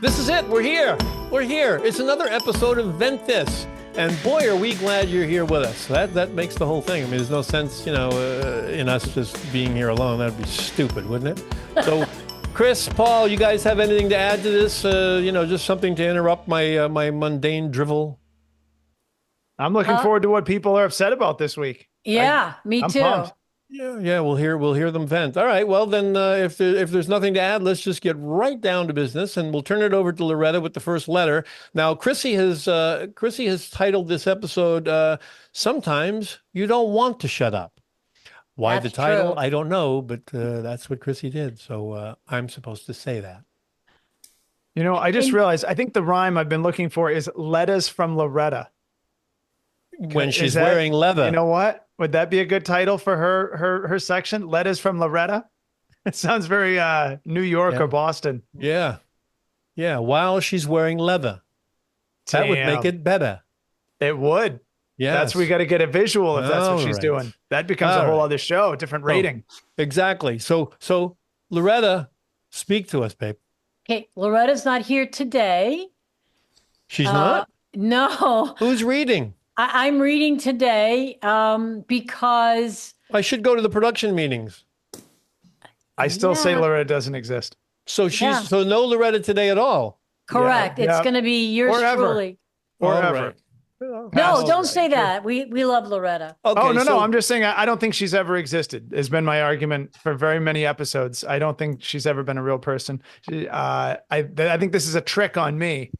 This is it. We're here. We're here. It's another episode of Ventthis. And boy, are we glad you're here with us. That makes the whole thing. I mean, there's no sense, in us just being here alone. That'd be stupid, wouldn't it? So, Chris, Paul, you guys have anything to add to this? Just something to interrupt my mundane drivel? I'm looking forward to what people are upset about this week. Yeah, me too. Pumped. Yeah, we'll hear them vent. All right, well then, if there's nothing to add, let's just get right down to business, and we'll turn it over to Loretta with the first letter. Now, Chrissy has titled this episode "Sometimes You Don't Want to Shut Up." Why That's the title? true. I don't know, but that's what Chrissy did. So I'm supposed to say that. I just realized, I think the rhyme I've been looking for is letters from Loretta. When Is she's that- wearing leather. You know what? Would that be a good title for her section? Letters from Loretta? It sounds very New York or Boston. Yeah. While she's wearing leather, that would make it better. It would. Yeah, That's we got to get a visual if that's what she's doing. That becomes a whole other show, different rating. Exactly. So Loretta, speak to us, babe. Okay, Loretta's not here today. She's not? No, Who's reading? I'm reading today because I should go to the production meetings. I still say Yeah. Loretta doesn't exist. So Yeah. so no Loretta today at all. correct. Yeah, It's yeah. going to be yours Forever. truly. Or All ever. right. No, don't say that. We love Loretta. Okay, Oh, no. so- I'm just saying, I don't think she's ever existed, has been my argument for very many episodes. I don't think she's ever been a real person. I think this is a trick on me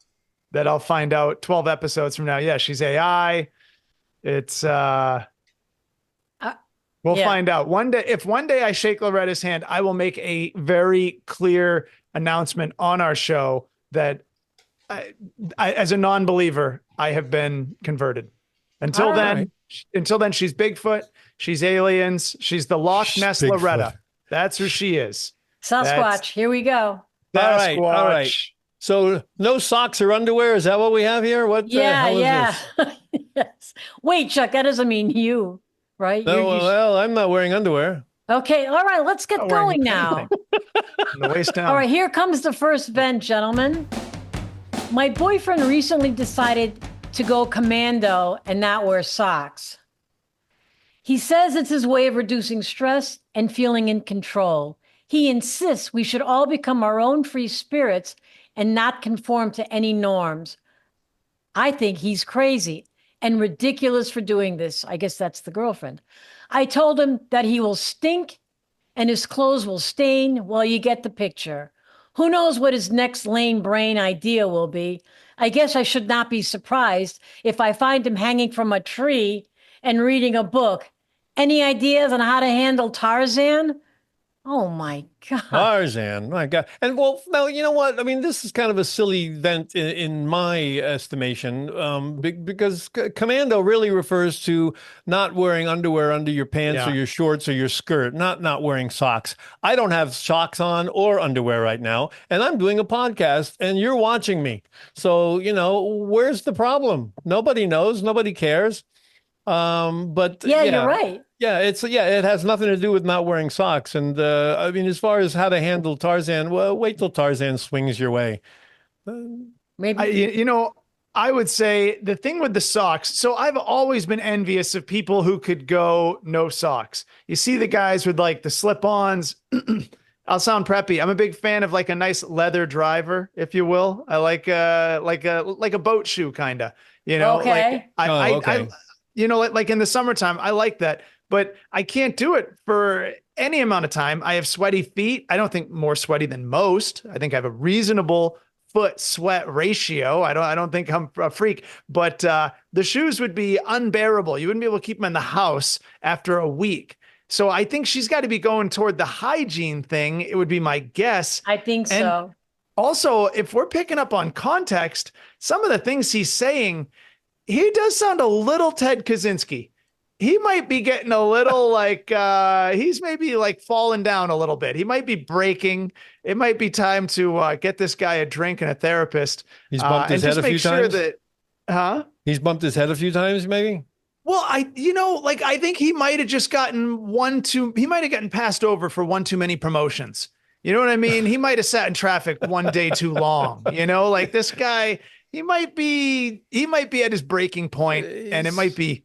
that I'll find out 12 episodes from now. Yeah, she's AI. It's, we'll Yeah. find out. One day, if one day I shake Loretta's hand, I will make a very clear announcement on our show that I as a non-believer, I have been converted. Until All then, right. she's Bigfoot, she's aliens, she's the Loch She's Ness Bigfoot. Loretta. That's who she is. Sasquatch, here we go. All right. Sasquatch. So no socks or underwear. Is that what we have here? What the hell is this? Yes. Wait, Chuck, that doesn't mean you, right? No, well, I'm not wearing underwear. Okay, all right, let's get Not wearing going now. From the waist down. All right, here comes the first vent, gentlemen. My boyfriend recently decided to go commando and not wear socks. He says it's his way of reducing stress and feeling in control. He insists we should all become our own free spirits and not conform to any norms. I think he's crazy and ridiculous for doing this. I guess that's the girlfriend. I told him that he will stink and his clothes will stain. Well, you get the picture. Who knows what his next lame brain idea will be? I guess I should not be surprised if I find him hanging from a tree and reading a book. Any ideas on how to handle Tarzan? Oh my God. Tarzan, my God. And well, now, you know what? I mean, this is kind of a silly event in my estimation, because commando really refers to not wearing underwear under your pants or your shorts or your skirt, not wearing socks. I don't have socks on or underwear right now, and I'm doing a podcast and you're watching me. So, where's the problem? Nobody knows. Nobody cares. But Yeah, you're right. Yeah, it has nothing to do with not wearing socks. And I mean, as far as how to handle Tarzan, well, wait till Tarzan swings your way. Maybe. I would say the thing with the socks. So I've always been envious of people who could go no socks. You see the guys with like the slip-ons. I'll sound preppy. I'm a big fan of like a nice leather driver, if you will. I like a boat shoe kind of. Okay. Like like in the summertime, I like that, but I can't do it for any amount of time. I have sweaty feet. I don't think more sweaty than most. I think I have a reasonable foot sweat ratio. I don't think I'm a freak, but the shoes would be unbearable. You wouldn't be able to keep them in the house after a week. So I think she's got to be going toward the hygiene thing. It would be my guess. I think And so. Also, if we're picking up on context, some of the things he's saying, he does sound a little Ted Kaczynski. He might be getting a little like, he's maybe like falling down a little bit. He might be breaking. It might be time to get this guy a drink and a therapist. He's bumped his head a few times. He's bumped his head a few times, maybe. Well, I think he might have just gotten he might have gotten passed over for one too many promotions. You know what I mean? He might have sat in traffic one day too long. Like this guy, he might be at his breaking point, and it might be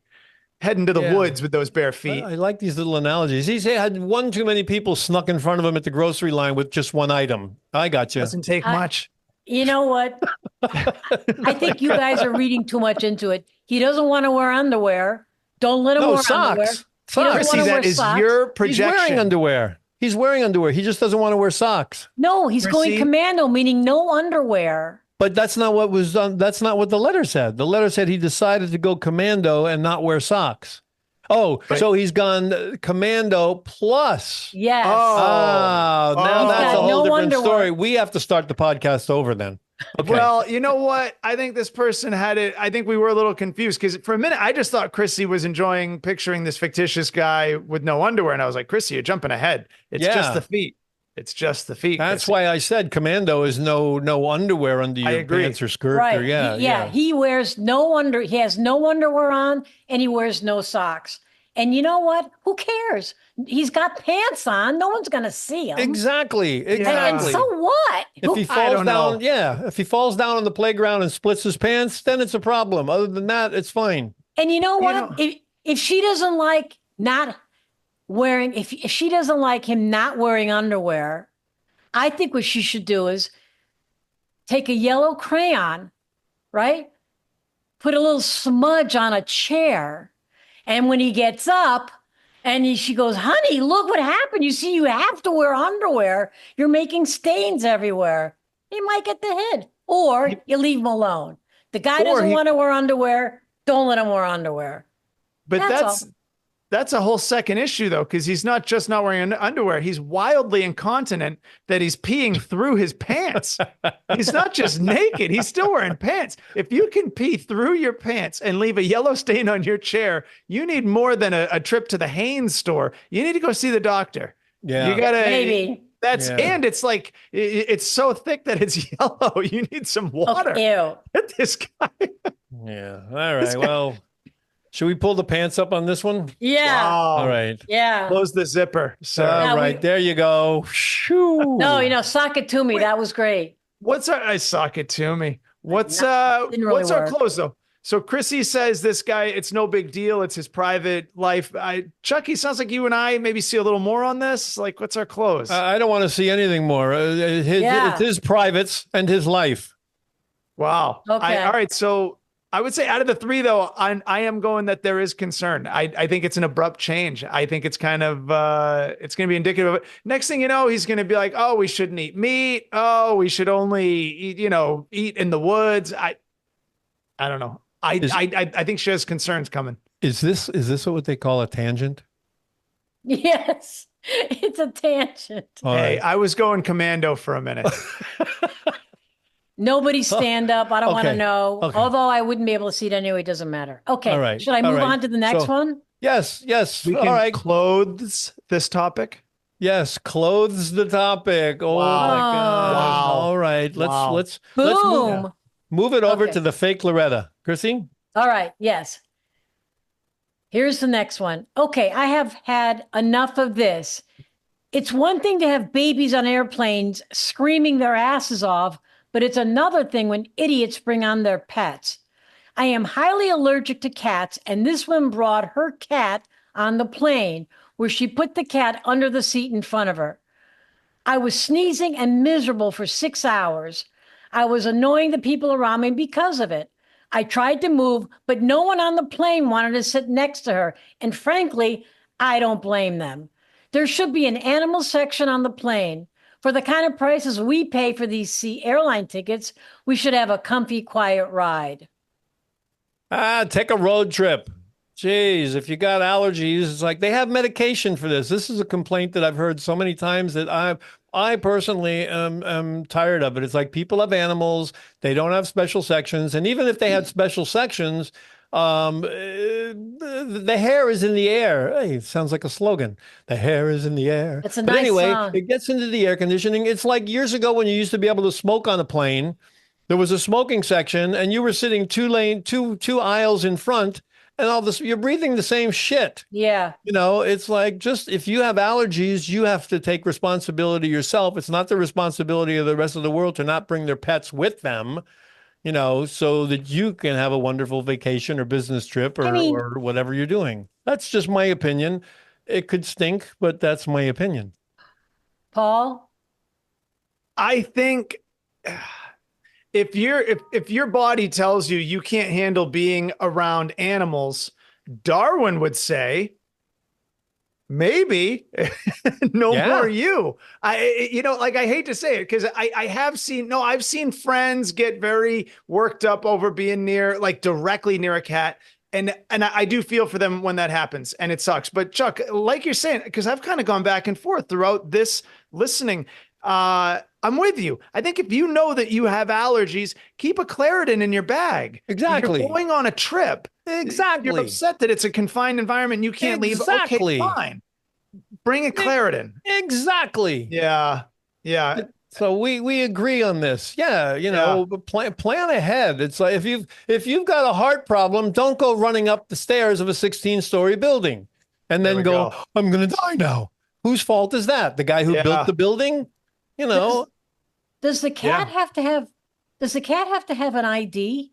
heading to the Yeah. woods with those bare feet. I like these little analogies. He had one too many people snuck in front of him at the grocery line with just one item. I got you. Doesn't take much. You know what? I think you guys are reading too much into it. He doesn't want to wear underwear. Don't let him No, wear underwear. socks. He doesn't Socks. wanna Chrissy, wear that is socks. your He's projection. wearing underwear. He's wearing underwear. He just doesn't want to wear socks. No, he's going Chrissy? commando, meaning no underwear. But that's not what was done. That's not what the letter said. The letter said he decided to go commando and not wear socks. Oh, so he's gone commando plus. Yes. Oh, now Oh. that's He's a got whole no different underwear. story. We have to start the podcast over then. Okay. Well, you know what? I think this person had it. I think we were a little confused because for a minute I just thought Chrissy was enjoying picturing this fictitious guy with no underwear, and I was like, Chrissy, you're jumping ahead. It's Yeah. just the feet. It's just the feet. That's Chrissy. why I said commando is no underwear under I your agree. pants or skirt. Right. Or, yeah. He wears he has no underwear on and he wears no socks. And you know what? Who cares? He's got pants on. No one's going to see him. Exactly. And Exactly. so what? If he I falls don't down, know. yeah. If he falls down on the playground and splits his pants, then it's a problem. Other than that, it's fine. And you know what? know- If she doesn't like not wearing, if she doesn't like him not wearing underwear, I think what she should do is take a yellow crayon, right? Put a little smudge on a chair. And when he gets up and she goes, honey, look what happened. You see, you have to wear underwear. You're making stains everywhere. He might get the hint. Or you leave him alone. The guy Or doesn't he- want to wear underwear. Don't let him wear underwear. But That's that's a whole second issue though, because he's not just not wearing underwear. He's wildly incontinent that he's peeing through his pants. He's not just naked; he's still wearing pants. If you can pee through your pants and leave a yellow stain on your chair, you need more than a trip to the Hanes store. You need to go see the doctor. Yeah. You gotta Maybe. That's Yeah. and it's like it's so thick that it's yellow. You need some water. Ew. Get this guy. Yeah. All right. Well, should we pull the pants up on this one? Yeah. Wow. All right. Yeah. Close the zipper. So Yeah, All we- right. There you go. Shoo. No, sock it to me. That was great. what's our I sock it to me. What's Didn't really what's our work. close though? So Chrissy says this guy, it's no big deal. It's his private life. Chucky, sounds like you and I maybe see a little more on this. Like, what's our close? I don't want to see anything more. Yeah. It's his privates and his life. Wow. Okay. All right. So I would say out of the three, though, I am going that there is concern. I think it's an abrupt change. I think it's kind of it's going to be indicative of it. Next thing you know, he's going to be like, "Oh, we shouldn't eat meat. Oh, we should only eat, eat in the woods." I don't know. I think she has concerns coming. Is this what they call a tangent? Yes. It's a tangent. All Hey, right. I was going commando for a minute. Nobody stand up. I don't want to Okay. know. Okay. Although I wouldn't be able to see it anyway. It doesn't matter. Okay. All right. Should I All move right. on to the next So- one? Yes. We All can right. clothes this topic. Yes. Clothes the topic. Oh Wow. my God. Wow. All right. Let's Wow. let's Boom. move it over Okay. to the fake Loretta. Chrissy? All right. Yes. Here's the next one. Okay. I have had enough of this. It's one thing to have babies on airplanes screaming their asses off, but it's another thing when idiots bring on their pets. I am highly allergic to cats, and this one brought her cat on the plane where she put the cat under the seat in front of her. I was sneezing and miserable for 6 hours. I was annoying the people around me because of it. I tried to move, but no one on the plane wanted to sit next to her. And frankly, I don't blame them. There should be an animal section on the plane. For the kind of prices we pay for these airline tickets, we should have a comfy, quiet ride. Take a road trip. Jeez, if you got allergies, it's like they have medication for this. This is a complaint that I've heard so many times that I personally am tired of it. It's like people have animals, they don't have special sections, and even if they had special sections, the hair is in the air. Hey, it sounds like a slogan. The hair is in the air. It's a But nice anyway, song. it gets into the air conditioning. It's like years ago when you used to be able to smoke on a plane. There was a smoking section, and you were sitting two aisles in front, and all this, you're breathing the same shit. Yeah. You know, it's like, just if you have allergies, you have to take responsibility yourself. It's not the responsibility of the rest of the world to not bring their pets with them, you know, so that you can have a wonderful vacation or business trip I mean, or whatever you're doing. That's just my opinion. It could stink, but that's my opinion. Paul, I think if your body tells you you can't handle being around animals, Darwin would say, maybe no Yeah. more you. Like, I hate to say it because I've seen friends get very worked up over being near, like directly near a cat. And I do feel for them when that happens, and it sucks. But Chuck, like you're saying, because I've kind of gone back and forth throughout this listening, I'm with you. I think if you know that you have allergies, keep a Claritin in your bag. Exactly. You're going on a trip. Exactly. You're upset that it's a confined environment and you can't leave. Exactly. Okay, fine. Bring a Claritin. Exactly. Yeah. Yeah. So we agree on this. Yeah, you know, but plan ahead. It's like if you've got a heart problem, don't go running up the stairs of a 16-story building and There then we go, go. I'm going to die now. Whose fault is that? The guy who Yeah. built the building? You know, does the cat have to have an ID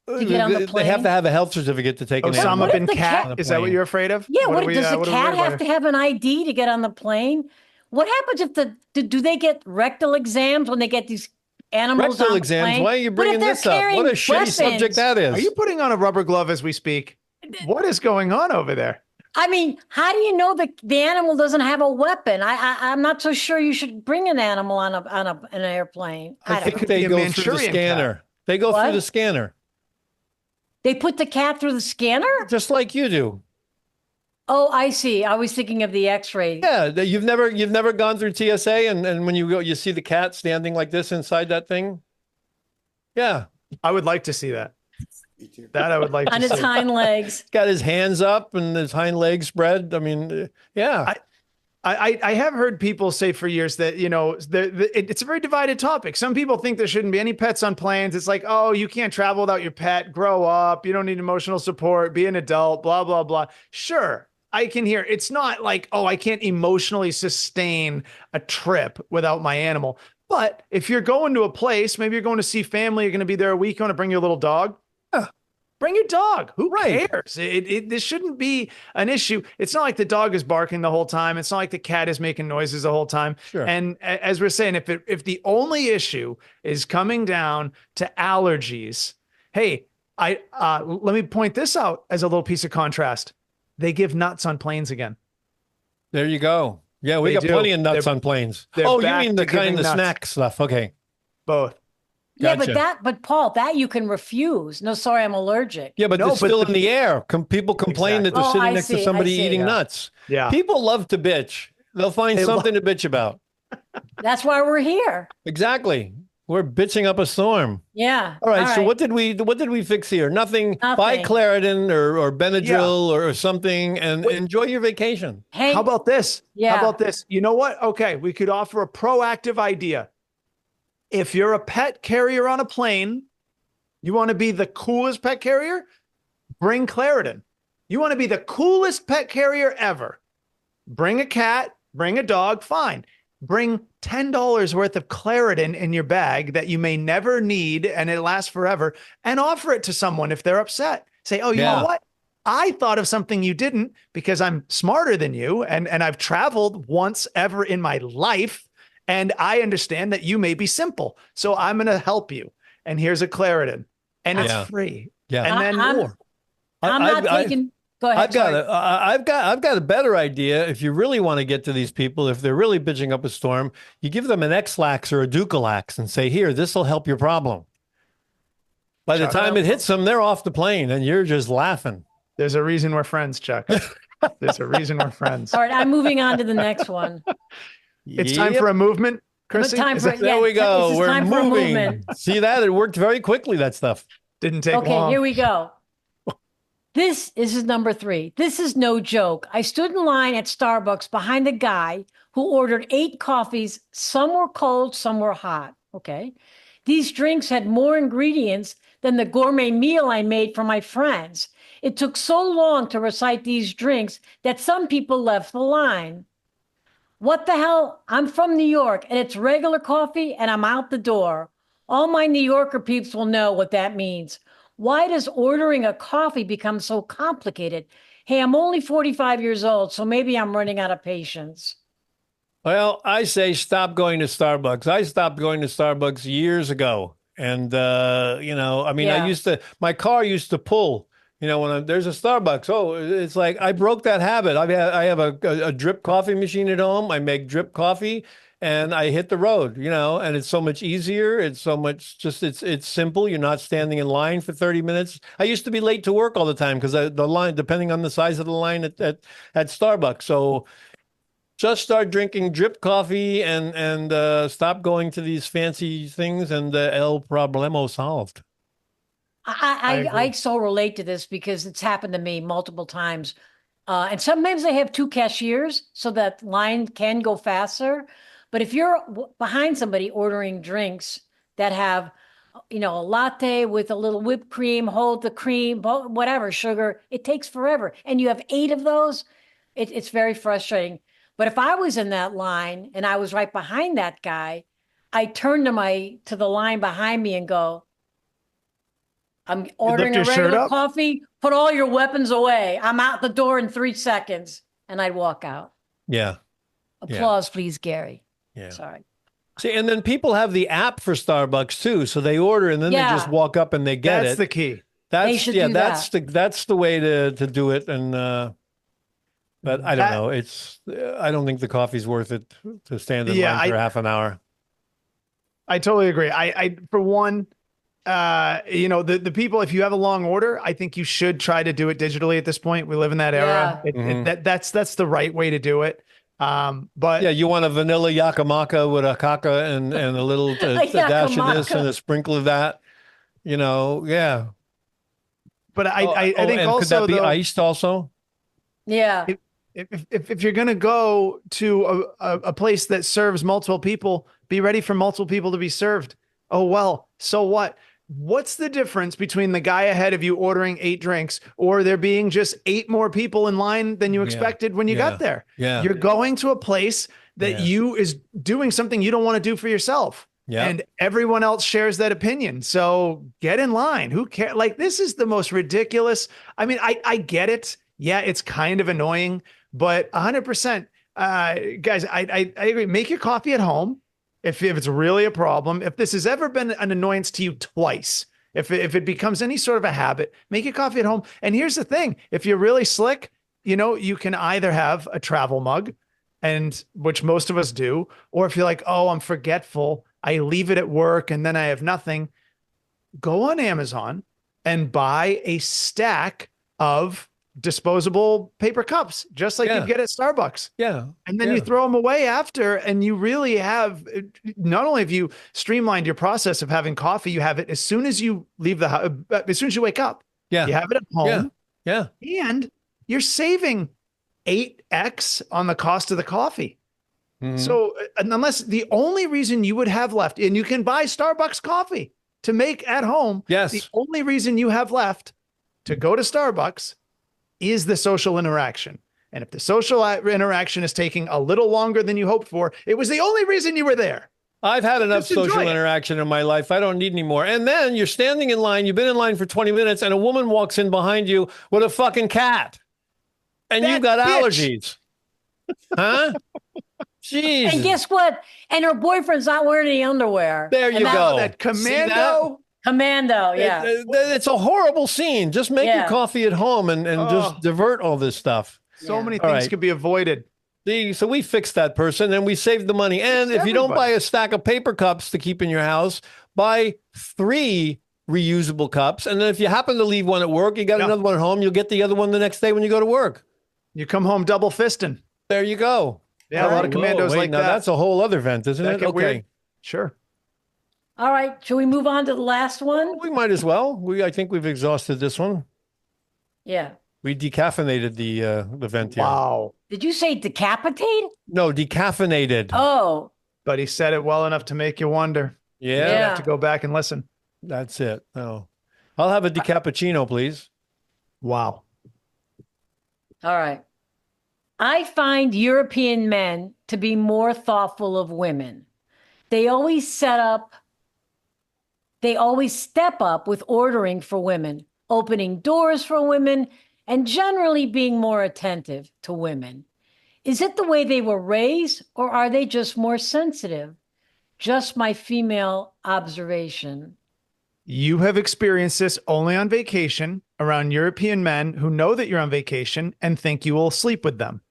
to get on the plane? they have to have a health certificate to take an Osama animal. bin the Cat. cat- Is that what you're afraid of? Yeah, What are we, does the what are we cat worried about have to here? have an ID to get on the plane? What happens if do they get rectal exams when they get these animals Rectal on the exams. plane? Why are you What if bringing they're this up? What a carrying shitty subject weapons? that is. Are you putting on a rubber glove as we speak? What is going on over there? I mean, how do you know the animal doesn't have a weapon? I'm not so sure you should bring an animal on an airplane. I I don't think know. they be a go through the Manchurian scanner. cat. They go What? through the scanner, They put the cat through the scanner? just like you do. Oh, I see. I was thinking of the X-ray. Yeah, you've never gone through TSA and when you go, you see the cat standing like this inside that thing. Yeah, I would like to see that. That I would like On to his see. hind legs. got his hands up and his hind legs spread. I mean, yeah, I have heard people say for years that, you know, it's a very divided topic. Some people think there shouldn't be any pets on planes. It's like, oh, you can't travel without your pet. Grow up. You don't need emotional support. Be an adult. Blah, blah, blah. Sure, I can hear. It's not like, oh, I can't emotionally sustain a trip without my animal. But if you're going to a place, maybe you're going to see family, you're going to be there a week, you want to bring your little dog. Bring your dog. Who Right. cares? This shouldn't be an issue. It's not like the dog is barking the whole time. It's not like the cat is making noises the whole time. Sure. And as we're saying, if the only issue is coming down to allergies, hey, let me point this out as a little piece of contrast. They give nuts on planes again. there you go. Yeah, we They got do. plenty of nuts They're- on planes. they're Oh, you back mean the to giving kind of nuts. snack stuff? Okay, Both. Yeah, Gotcha. but Paul, that you can refuse. No, sorry, I'm allergic. yeah, but No, it's but still the- in the air. People complain that they're Exactly. Oh, sitting I next to see, I somebody see. eating Yeah. nuts. Yeah. People love to bitch. They'll find They something to bitch about. That's why we're here. Exactly. We're bitching up a storm. Yeah. All right. So what did we fix here? Nothing. Buy Nothing. Claritin or Benadryl or something, and enjoy your vacation. Hey, How about this? Yeah. How about this? You know what? Okay, we could offer a proactive idea. If you're a pet carrier on a plane, you want to be the coolest pet carrier? Bring Claritin. You want to be the coolest pet carrier ever? Bring a cat, bring a dog, fine. Bring $10 worth of Claritin in your bag that you may never need and it lasts forever, and offer it to someone if they're upset. Say, oh, you Yeah. know what? I thought of something you didn't because I'm smarter than you and I've traveled once ever in my life. And I understand that you may be simple. So I'm going to help you. And here's a Claritin. And it's Yeah. free. Yeah. And then I'm more. I'm not taking. Go ahead. sorry. I've got a better idea. If you really want to get to these people, if they're really bitching up a storm, you give them an X-Lax or a Ducalax and say, "Here, this will help your problem." By the Chuck. time it hits them, they're off the plane, and you're just laughing. There's a reason we're friends, Chuck. There's a reason we're friends. All right, I'm moving on to the next one. It's time for a movement, Chrissy. time Is for- that- There yeah, we go. this is We're time for a moving. movement. See that? It worked very quickly. That stuff. Didn't take Okay, long. here we go. This is number 3. This is no joke. I stood in line at Starbucks behind a guy who ordered 8 coffees. Some were cold, some were hot. Okay. These drinks had more ingredients than the gourmet meal I made for my friends. It took so long to recite these drinks that some people left the line. What the hell? I'm from New York and it's regular coffee and I'm out the door. All my New Yorker peeps will know what that means. Why does ordering a coffee become so complicated? Hey, I'm only 45 years old, so maybe I'm running out of patience. Well, I say stop going to Starbucks. I stopped going to Starbucks years ago. And, I mean, Yeah. my car used to pull, when there's a Starbucks. Oh, it's like I broke that habit. I have a drip coffee machine at home. I make drip coffee and I hit the road, and it's so much easier. It's so much it's simple. You're not standing in line for 30 minutes. I used to be late to work all the time because the line, depending on the size of the line at Starbucks. So, just start drinking drip coffee and stop going to these fancy things, and el problema solved. I so relate to this because it's happened to me multiple times. And sometimes they have two cashiers so that line can go faster. But if you're behind somebody ordering drinks that have, a latte with a little whipped cream, hold the cream, whatever, sugar, it takes forever. And you have 8 of those, it's very frustrating. But if I was in that line and I was right behind that guy, I turn to the line behind me and go, I'm ordering a regular coffee. Put all your weapons away. I'm out the door in 3 seconds. And I'd walk out. Yeah. Applause, please, Gary. Yeah. Sorry. See, and then people have the app for Starbucks too. So they order and then they just walk up and they get it. That's the key. They should do that's the way to do it. And but I don't know. I don't think the coffee's worth it to stand in line for half an hour. I totally agree. I for one, the people, if you have a long order, I think you should try to do it digitally at this point. We live in that era. That's the right way to do it. But yeah, you want a vanilla yakamaka with a kaka and a little dash of this and a sprinkle of that, yeah. But I think also could that be iced also? Yeah. If you're going to go to a place that serves multiple people, be ready for multiple people to be served. Oh, well, so what? What's the difference between the guy ahead of you ordering 8 drinks or there being just 8 more people in line than you expected when you got there? Yeah. You're going to a place that you is doing something you don't want to do for yourself. Yeah. And everyone else shares that opinion. So get in line. Who cares? Like, this is the most ridiculous. I mean, I get it. Yeah, it's kind of annoying, but 100%, guys, I agree. Make your coffee at home. If it's really a problem, if this has ever been an annoyance to you twice, if it becomes any sort of a habit, make your coffee at home. And here's the thing. If you're really slick, you can either have a travel mug, and which most of us do, or if you're like, oh, I'm forgetful, I leave it at work and then I have nothing, go on Amazon and buy a stack of disposable paper cups, just like you get at Starbucks. Yeah. And then you throw them away after, and you really have, not only have you streamlined your process of having coffee, you have it as soon as you leave the house, as soon as you wake up. Yeah. You have it at home. Yeah. And you're saving 8x on the cost of the coffee. Mm-hmm. So unless the only reason you would have left, and you can buy Starbucks coffee to make at home. Yes. The only reason you have left to go to Starbucks is the social interaction. And if the social interaction is taking a little longer than you hoped for, it was the only reason you were there. I've had enough social interaction in my life. I don't need any more. And then you're standing in line. You've been in line for 20 minutes and a woman walks in behind you with a fucking cat. And you've got allergies. Huh? Jeez. And guess what? And her boyfriend's not wearing any underwear. There you go. That commando. Commando, yeah. It's a horrible scene. Just make your coffee at home and just divert all this stuff. So many things could be avoided. So we fixed that person and we saved the money. And if you don't buy a stack of paper cups to keep in your house, buy 3 reusable cups. And then if you happen to leave one at work, you got another one at home, you'll get the other one the next day when you go to work. You come home double fisting. There you go. Yeah, a lot of commandos like that. That's a whole other vent, isn't it? Okay. Weird? Sure. All right. Shall we move on to the last one? We might as well. I think we've exhausted this one. Yeah. We decaffeinated the vent here. Wow. Did you say decapitate? No, decaffeinated. Oh. But he said it well enough to make you wonder. Yeah. You have to go back and listen. That's it. Oh. I'll have a decappuccino, please. Wow. All right. I find European men to be more thoughtful of women. They always they always step up with ordering for women, opening doors for women, and generally being more attentive to women. Is it the way they were raised, or are they just more sensitive? Just my female observation. You have experienced this only on vacation around European men who know that you're on vacation and think you will sleep with them.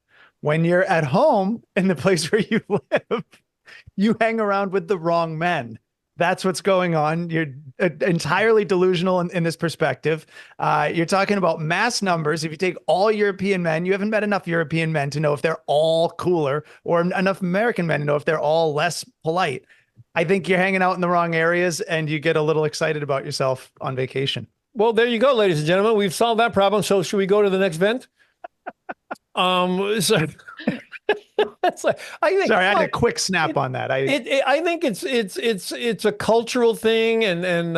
When you're at home in the place where you live, you hang around with the wrong men. That's what's going on. You're entirely delusional in this perspective. You're talking about mass numbers. If you take all European men, you haven't met enough European men to know if they're all cooler, or enough American men to know if they're all less polite. I think you're hanging out in the wrong areas and you get a little excited about yourself on vacation. Well, there you go, ladies and gentlemen. We've solved that problem. So should we go to the next vent? So that's like, I think, Sorry, I had a quick snap on that. I think it's a cultural thing, and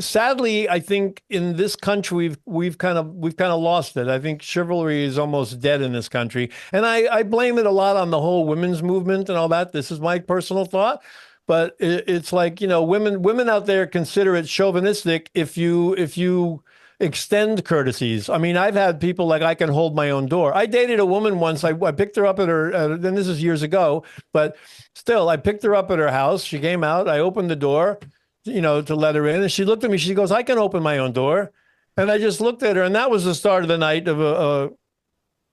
sadly, I think in this country we've kind of lost it. I think chivalry is almost dead in this country, and I blame it a lot on the whole women's movement and all that. This is my personal thought. But it's like, women out there consider it chauvinistic if you extend courtesies. I mean, I've had people like, I can hold my own door. I dated a woman once. I picked her up at her, then this is years ago, but still, I picked her up at her house. She came out. I opened the door, to let her in. And she looked at me. She goes, I can open my own door. And I just looked at her. And that was the start of the night of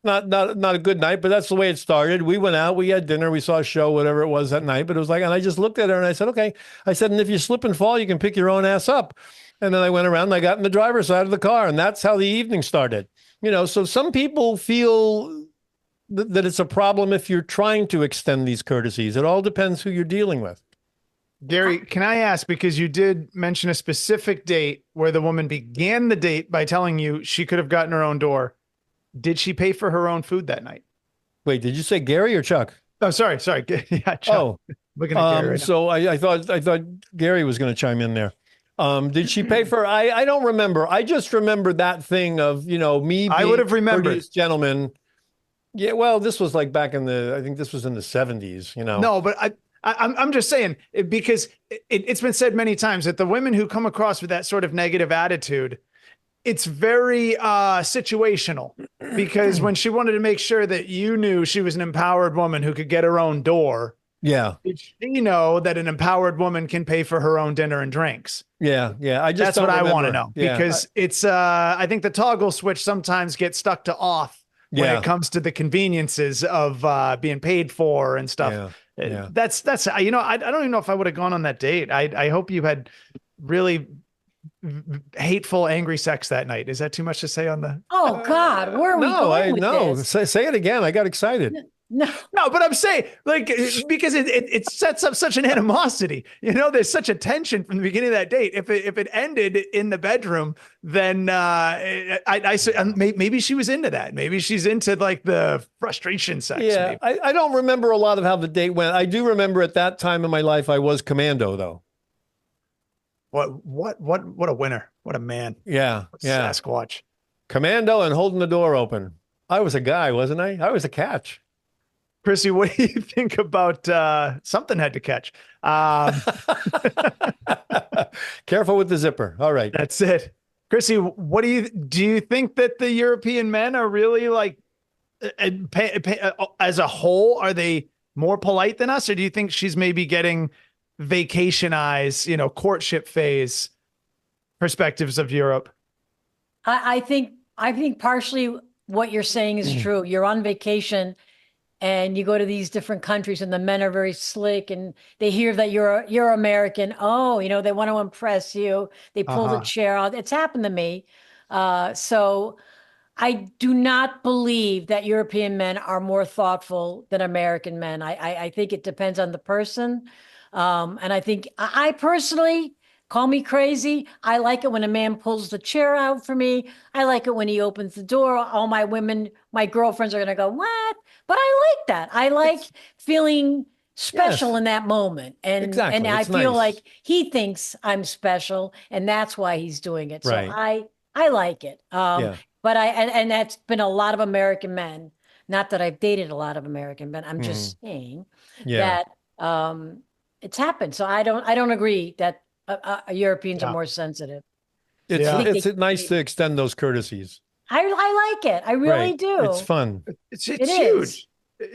not a good night, but that's the way it started. We went out, we had dinner, we saw a show, whatever it was that night. But it was like, and I just looked at her and I said, okay. I said, and if you slip and fall, you can pick your own ass up. And then I went around and I got in the driver's side of the car, and that's how the evening started. So some people feel that it's a problem if you're trying to extend these courtesies. It all depends who you're dealing with. Gary, can I ask, because you did mention a specific date where the woman began the date by telling you she could have gotten her own door. Did she pay for her own food that night? Wait, did you say Gary or Chuck? Oh, sorry. Yeah, Chuck. Oh, looking at Gary right now. So I thought Gary was going to chime in there. Did she pay for? I don't remember. I just remember that thing of me. I would have remembered, gentleman. Yeah, well, this was like back in I think this was in the 70s. No, but I'm just saying, because it's been said many times that the women who come across with that sort of negative attitude, it's very situational, because when she wanted to make sure that you knew she was an empowered woman who could get her own door. Yeah. Did she know that an empowered woman can pay for her own dinner and drinks? Yeah. That's what I want to know, because it's I think the toggle switch sometimes gets stuck to off when it comes to the conveniences of being paid for and stuff. Yeah. That's I don't even know if I would have gone on that date. I hope you had really hateful, angry sex that night. Is that too much to say on the? Oh God, where are we going with this? Say it again. I got excited. No, but I'm saying, like, because it sets up such an animosity. There's such a tension from the beginning of that date. If it ended in the bedroom, then maybe she was into that. Maybe she's into like the frustration sex. Yeah, I don't remember a lot of how the date went. I do remember at that time in my life I was commando though. What a winner! What a man! Yeah. Sasquatch. Commando and holding the door open. I was a guy, wasn't I? I was a catch. Chrissy, what do you think about something had to catch? Careful with the zipper. All right. That's it. Chrissy, what do you think that the European men are really like, as a whole, are they more polite than us? Or do you think she's maybe getting vacation eyes, courtship phase perspectives of Europe? I think partially what you're saying is true. You're on vacation and you go to these different countries and the men are very slick and they hear that you're American. Oh, they want to impress you. They pull the chair out. It's happened to me. So I do not believe that European men are more thoughtful than American men. I think it depends on the person. And I think I personally, call me crazy, I like it when a man pulls the chair out for me. I like it when he opens the door. All my girlfriends are going to go, what? But I like that. I like feeling special in that moment. And exactly. And I feel like he thinks I'm special and that's why he's doing it. Right. So I like it. Yeah. But and that's been a lot of American men. Not that I've dated a lot of American men. I'm just saying Yeah. that it's happened. So I don't agree that Europeans are Yeah. more sensitive. It's I Yeah. think it's nice to extend those courtesies. I like it. I really Right. It's do. fun. It's It is. huge.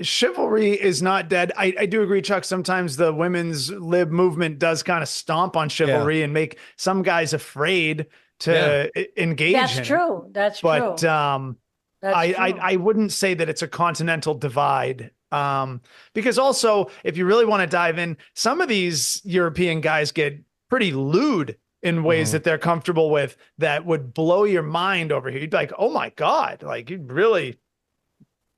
Chivalry is not dead. I do agree, Chuck. Sometimes the women's lib movement does kind of stomp on chivalry and make some guys afraid to engage That's in it. true. That's But true. That's true. I wouldn't say that it's a continental divide. Because also, if you really want to dive in, some of these European guys get pretty lewd in ways that they're comfortable with that would blow your mind over here. You'd be like, oh my God, like you really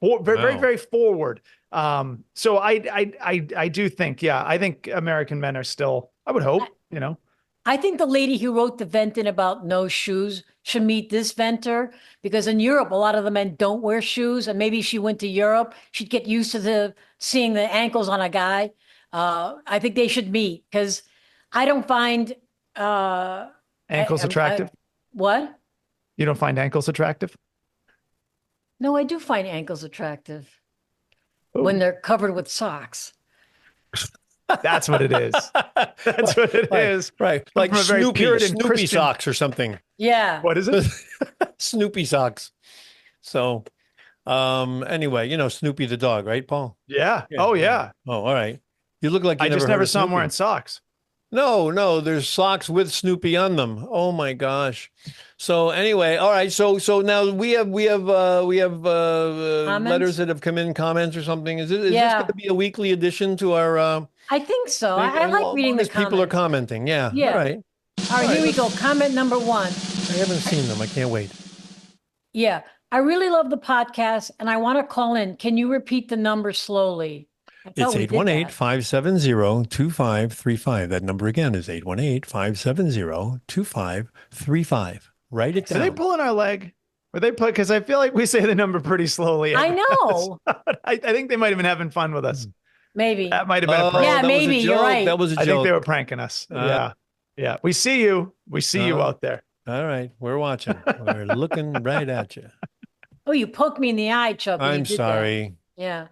very, very, Wow. very forward. So I do think, yeah, I think American men are still, I would hope, you know. I think the lady who wrote the Ventthis about no shoes should meet this Venter because in Europe, a lot of the men don't wear shoes. And maybe she went to Europe, she'd get used to seeing the ankles on a guy. I think they should meet because I don't find Ankles attractive. What? You don't find ankles attractive? No, I do find ankles attractive Oh. when they're covered with socks. That's what it is. That's what it is. Right. Come Like from a very Snoopy, Puritan Snoopy Christian- socks or something. Yeah. What is it? Snoopy socks. So, anyway, you know, Snoopy the dog, right, Paul? Yeah. Yeah. Oh yeah. Oh, all right. You look like you I just heard never of saw him Snoopy. wearing socks. No, there's socks with Snoopy on them. Oh my gosh. So anyway, all right. So now we have Comments? letters that have come in, comments or something. Is this Yeah. going to be a weekly addition to our I think so. thing? I like Well, reading the as people are comments. commenting. Yeah. Yeah. All right. All right, here we go. Comment number 1. I haven't seen them. I can't wait. Yeah. I really love the podcast and I want to call in. Can you repeat the number slowly? I It's thought we did that. 818-570-2535. That number again is 818-570-2535. Write it Are they down. pulling our leg? Were they play? Because I feel like we say the number pretty slowly. I every know. episode. I think they might have been having fun with us. Maybe. That might have been a Oh, prank. Yeah, that was a maybe, you're joke. right. That was a I think joke. they were pranking us. Uh, Yeah. Yeah. We see you. We see you out there. All right. We're watching. We're looking right at you. Oh, you poked me in the eye, Chuck. when you I'm did that. sorry. Yeah.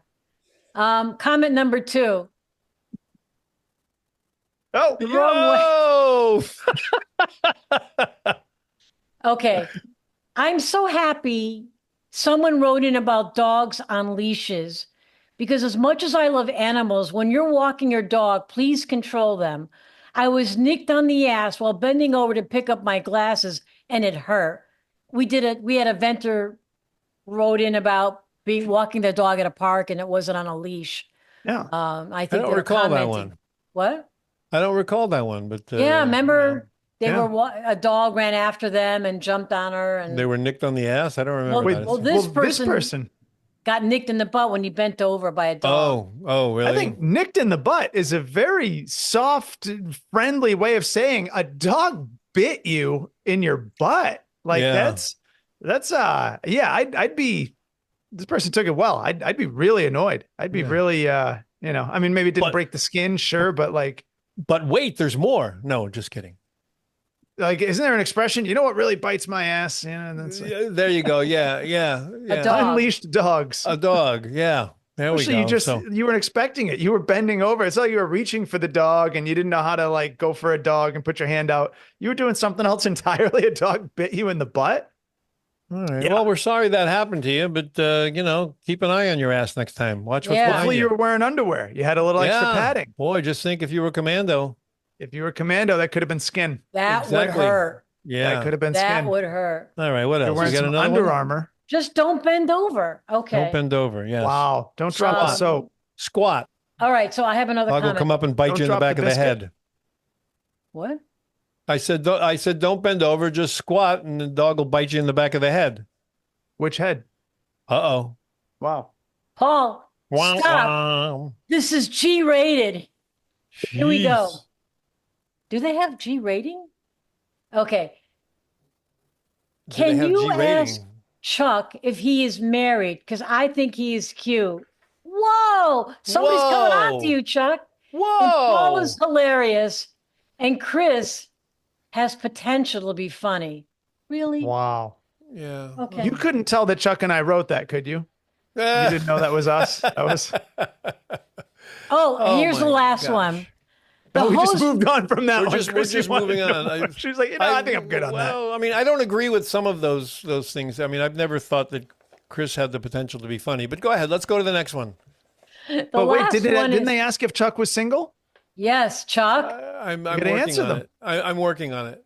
Comment number 2. Oh, The wrong Whoa! Okay. I'm so happy someone wrote in about dogs on leashes because as much as I love animals, when you're walking your dog, please control them. I was nicked on the ass while bending over to pick up my glasses and it hurt. We had a venter wrote in about walking their dog at a park and it wasn't on a leash. yeah. I I think don't they were recall that commenting. one. What? I don't recall that one, but Yeah, remember they Yeah. a dog ran after them and jumped on her and they were nicked on the ass. I don't remember Well, that. well, this person- got nicked in the butt when he bent over by a dog. Oh, really? I think nicked in the butt is a very soft, friendly way of saying a dog bit you in your butt. Like Yeah. yeah, I'd be, this person took it well. I'd be really annoyed. I'd be Yeah. really, I mean, maybe it didn't But- break the skin, sure, but like, But wait, there's more. No, just kidding. isn't there an expression? You know what really bites my ass? Yeah, that's like, Yeah, there you go. Yeah. dog. unleashed dogs. A dog. Yeah. There we Especially go. you weren't expecting it. You were bending over. It's like you were reaching for the dog and you didn't know how to like go for a dog and put your hand out. You were doing something else entirely. A dog bit you in the butt. All right. Yeah. Well, we're sorry that happened to you, but keep an eye on your ass next time. Watch what's Yeah. behind Hopefully you. you were wearing underwear. You had a little extra Yeah. padding. Boy, just think if you were commando. If you were commando, that could have been skin. That Exactly. would hurt. Yeah. That could have been That skin. would hurt. All right. What You're else? wearing You got some another Under one? Armour. Just don't bend over. Okay. Don't bend over. Yes. Wow. Don't drop the Squat. soap. Squat. All right. So I have another Dog will comment. come up and bite Don't you in the drop back the of the biscuit. head. What? I said don't bend over, just squat, and the dog will bite you in the back of the head. Which head? Uh-oh. Wow. Paul, Wah, stop. wah. This is G rated. Here we go. Jeez. Do they have G rating? Okay. Do they Can have you G rating? ask Chuck if he is married? Because I think he is cute. Whoa! Somebody's coming on Whoa. to you, Chuck. And Paul Whoa! is hilarious. And Chris has potential to be funny. Really? Wow. Yeah. Okay. You couldn't tell that Chuck and I wrote that, could you? You didn't know that was us. That was. Oh, here's the my last gosh. one. The No, we just host, moved on from that We're one. just Chrissy wanted moving to know on. more. She was like, I think I'm good on that. Well, I mean, I don't agree with some of those things. I mean, I've never thought that Chris had the potential to be funny. But go ahead, let's go to the next one. the But wait, last didn't one is, they ask if Chuck was single? yes, Chuck. I'm gotta working answer on them. it. I'm working on it.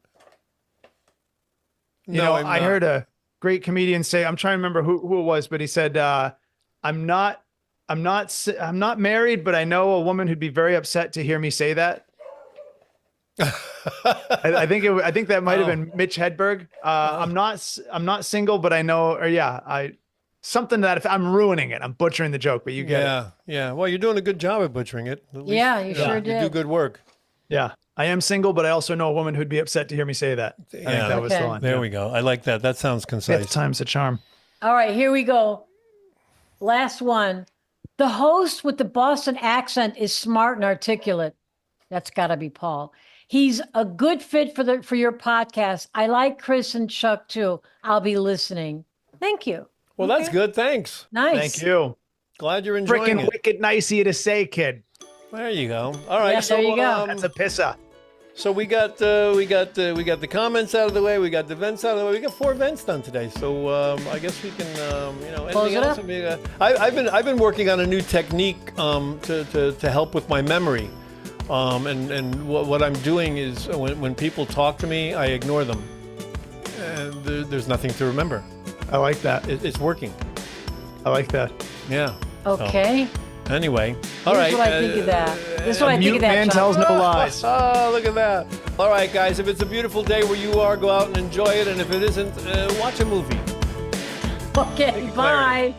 You know, I'm I not. heard a great comedian say, I'm trying to remember who it was, but he said, I'm not married, but I know a woman who'd be very upset to hear me say that. I think that might have been Mitch Hedberg. I'm not single, but I know, or something that if I'm ruining it, I'm butchering the joke, but you get it. Yeah. Well, you're doing a good job at butchering it. At least, Yeah, you sure You do did. good work. Yeah. I am single, but I also know a woman who'd be upset to hear me say that. I think that was the Okay. line. There we go. I like that. That sounds concise. Fifth time's the charm. All right, here we go. Last one. The host with the Boston accent is smart and articulate. That's got to be Paul. He's a good fit for your podcast. I like Chris and Chuck too. I'll be listening. Thank you. Well, that's good. Thanks. Nice. Thank you. Glad you're enjoying Freaking it. wicked nice of you to say, kid. There you go. All right. Yeah, so there you go. That's a pisser. So we got the comments out of the way. We got the vents out of the way. We got 4 vents done today. So I guess we can Close anything it else? up. I mean, I've been working on a new technique to help with my memory. And what I'm doing is when people talk to me, I ignore them. And there's nothing to remember. I like that. It's working. I like that. Yeah. Okay. Anyway, all right. Here's what I think of that. This is what I think Mute of that. man Chuck. tells no lies. Oh, look at that. All right, guys, if it's a beautiful day where you are, go out and enjoy it. And if it isn't, watch a movie. Okay, bye.